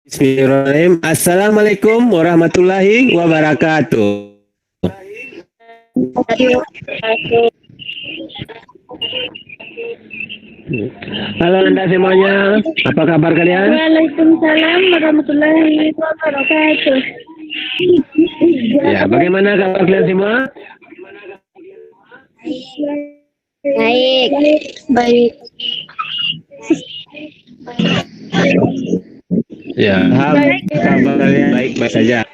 Bismillahirrahmanirrahim. Assalamualaikum warahmatullahi wabarakatuh. Halo Anda semuanya, apa kabar kalian? Waalaikumsalam warahmatullahi wabarakatuh. Ya, bagaimana kabar kalian semua? Baik. Baik. Ya, kabar kalian baik-baik saja.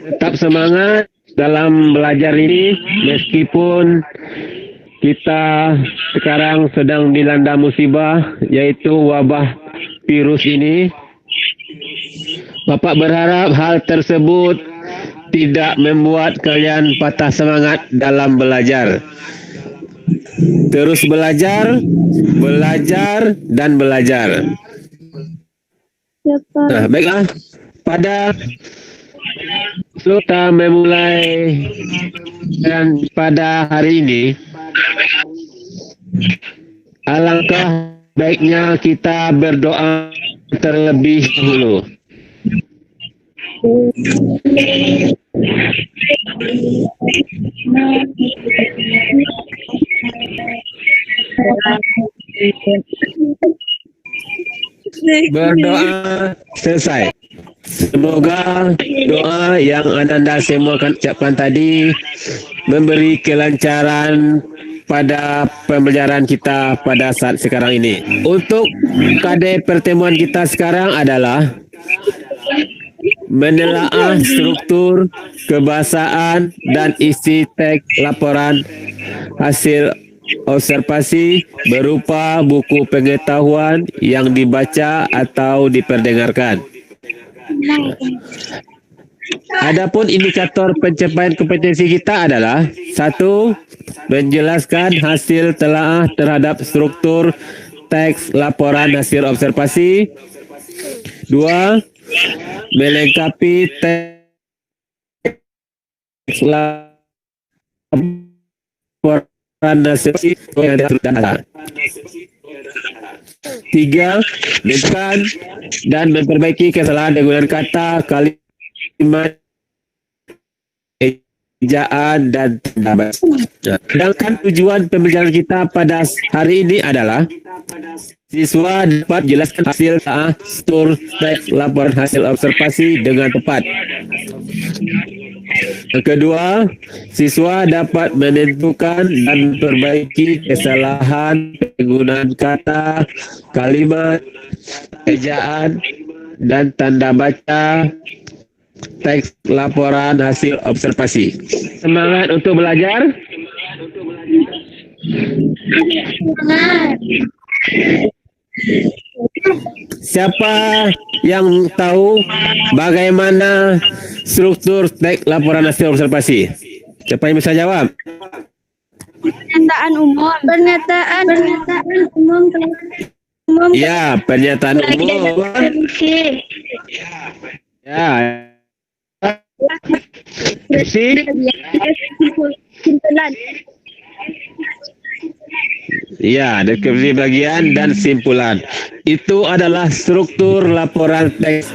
Tetap semangat dalam belajar ini meskipun kita sekarang sedang dilanda musibah yaitu wabah virus ini. Bapak berharap hal tersebut tidak membuat kalian patah semangat dalam belajar. Terus belajar, belajar, dan belajar. Nah, baiklah. Pada kita memulai dan pada hari ini, alangkah baiknya kita berdoa terlebih dahulu. Berdoa selesai. Semoga doa yang Anda semua akan ucapkan tadi memberi kelancaran pada pembelajaran kita pada saat sekarang ini. Untuk KD pertemuan kita sekarang adalah menelaah struktur, kebahasaan, dan isi teks laporan hasil observasi berupa buku pengetahuan yang dibaca atau diperdengarkan. Adapun indikator pencapaian kompetensi kita adalah 1. Menjelaskan hasil telaah terhadap struktur teks laporan hasil observasi. 2. Melengkapi teks laporan hasil yang data. 3. Menekan dan memperbaiki kesalahan penggunaan kata, kalimat, ejaan, dan tanda bahasa. Sedangkan tujuan pembelajaran kita pada hari ini adalah siswa dapat menjelaskan hasil struktur teks laporan hasil observasi dengan tepat. Yang kedua, siswa dapat menentukan dan memperbaiki kesalahan penggunaan kata, kalimat, ejaan, dan tanda baca teks laporan hasil observasi. Semangat untuk belajar. Siapa yang tahu bagaimana struktur teks laporan hasil observasi? Siapa yang bisa jawab? Pernyataan umum. Pernyataan umum. Ya, pernyataan umum. Ya. Simpulan. Ya, deskripsi bagian dan simpulan. Itu adalah struktur laporan teks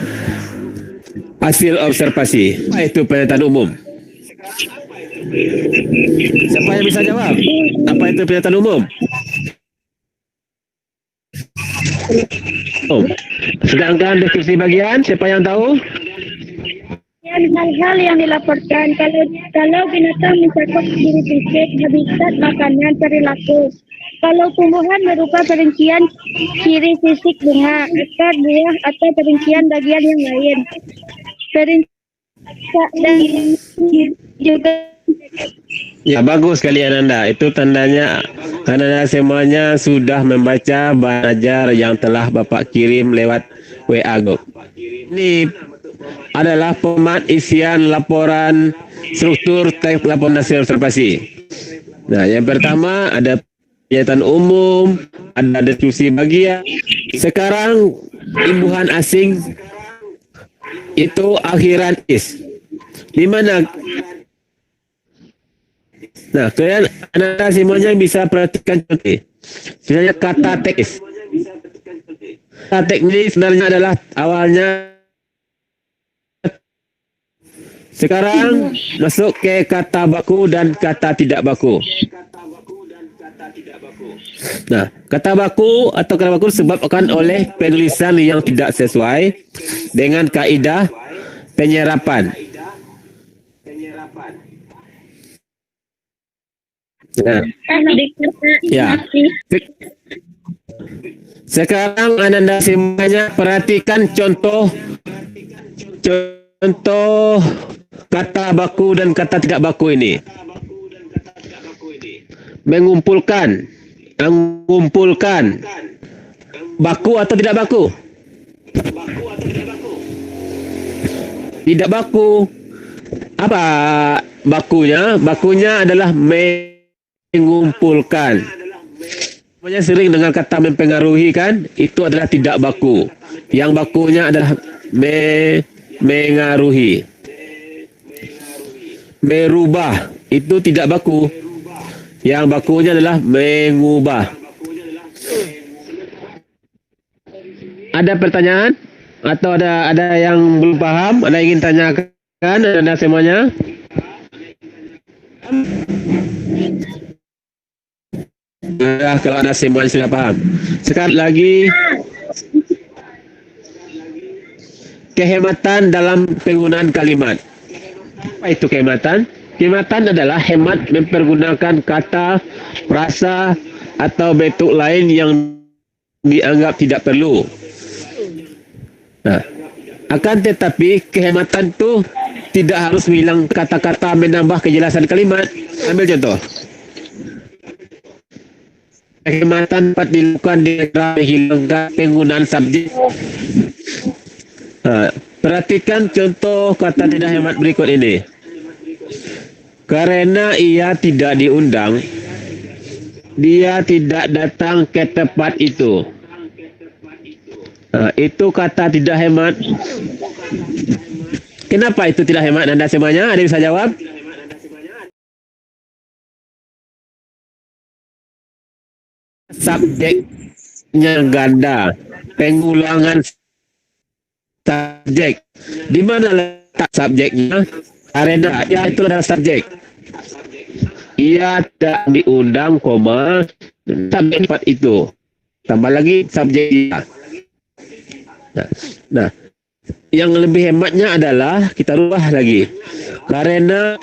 hasil observasi. Apa itu pernyataan umum? Siapa yang bisa jawab? Apa itu pernyataan umum? Oh. Sedangkan deskripsi bagian, siapa yang tahu? Hal-hal yang dilaporkan kalau binatang mencakup ciri fisik, habitat, makanan, perilaku. Kalau tumbuhan berupa perincian ciri fisik bunga, akar, buah, atau perincian bagian yang lain. Dan juga Ya, bagus kalian Anda. Itu tandanya Anda semuanya sudah membaca bahan ajar yang telah Bapak kirim lewat WA Group. Ini adalah format isian laporan struktur teks laporan hasil observasi. Nah, yang pertama ada pernyataan umum, ada deskripsi bagian. Sekarang imbuhan asing itu akhiran is. Di mana? Nah, kalian Anda semuanya bisa perhatikan contoh. Misalnya kata teks. Kata teks ini sebenarnya adalah awalnya Sekarang masuk ke kata baku dan kata tidak baku. Nah, kata baku atau kata baku disebabkan oleh penulisan yang tidak sesuai dengan kaedah penyerapan. Nah, ya. Sekarang Ananda semuanya perhatikan contoh kata baku dan kata tidak baku ini. Mengumpulkan. Baku atau tidak baku? Tidak baku. Apa bakunya? Bakunya adalah mengumpulkan. Namanya sering dengan kata mempengaruhi kan? Itu adalah tidak baku. Yang bakunya adalah mengaruhi. Merubah. Itu tidak baku. Yang bakunya adalah mengubah. Ada pertanyaan? Atau ada yang belum paham? Ada yang ingin tanyakan? Anda semuanya? Nah, kalau Anda semuanya sudah paham. Sekali lagi, kehematan dalam penggunaan kalimat. Apa itu kehematan? Kehematan adalah hemat mempergunakan kata, frasa, atau bentuk lain yang dianggap tidak perlu. Nah, akan tetapi kehematan itu tidak harus menghilang kata-kata menambah kejelasan kalimat. Ambil contoh. Kehematan dapat dilakukan dengan menghilangkan penggunaan subjek. Nah, perhatikan contoh kata tidak hemat berikut ini. Karena ia tidak diundang, dia tidak datang ke tempat itu. Nah, itu kata tidak hemat. Kenapa itu tidak hemat? Anda semuanya ada bisa jawab? Subjeknya ganda, pengulangan subjek. Di mana letak subjeknya? Karena ia itu adalah subjek. Ia tidak diundang, subjek tempat itu. Tambah lagi subjek dia. Nah, yang lebih hematnya adalah kita rubah lagi. Karena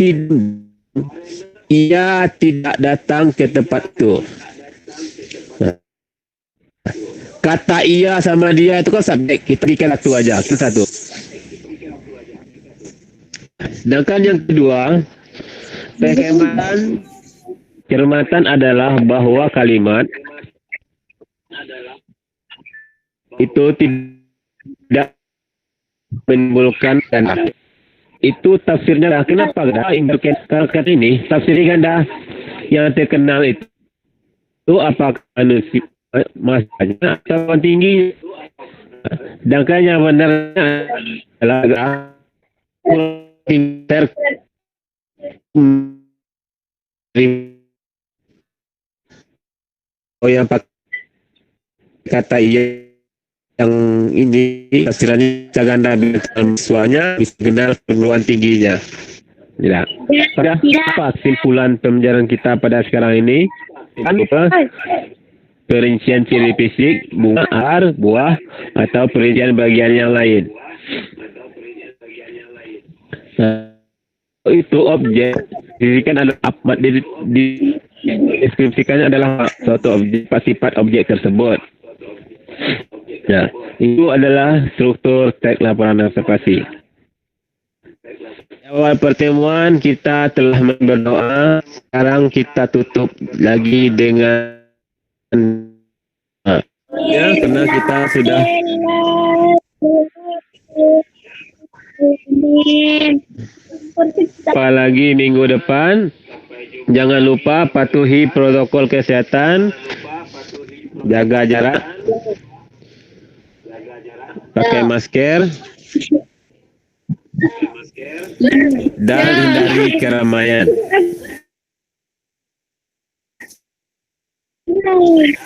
ia tidak datang ke tempat itu. Nah, kata ia sama dia itu kan subjek. Kita bikin satu aja, itu satu. Sedangkan yang kedua, kehematan adalah bahwa kalimat itu tidak menimbulkan ganda. Itu tafsirnya. Kenapa ganda? Kalimat ini tafsirnya ganda yang terkenal itu apakah masanya atau tinggi. Sedangkan yang benarnya adalah yang pakai kata iya yang ini tafsirannya ganda dengan suanya bisa kenal perluan tingginya. Tidak. Apa kesimpulan pembelajaran kita pada sekarang ini? Perincian ciri fisik bunga, buah, atau perincian bagian yang lain. Nah, itu objek dirikan adalah deskripsikannya adalah suatu objek, sifat objek tersebut. Ya, itu adalah struktur teks laporan observasi. Awal pertemuan kita telah berdoa. Sekarang kita tutup lagi dengan ya, karena kita sudah apalagi minggu depan. Jangan lupa patuhi protokol kesehatan, jaga jarak, pakai masker, dan hindari keramaian.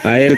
Air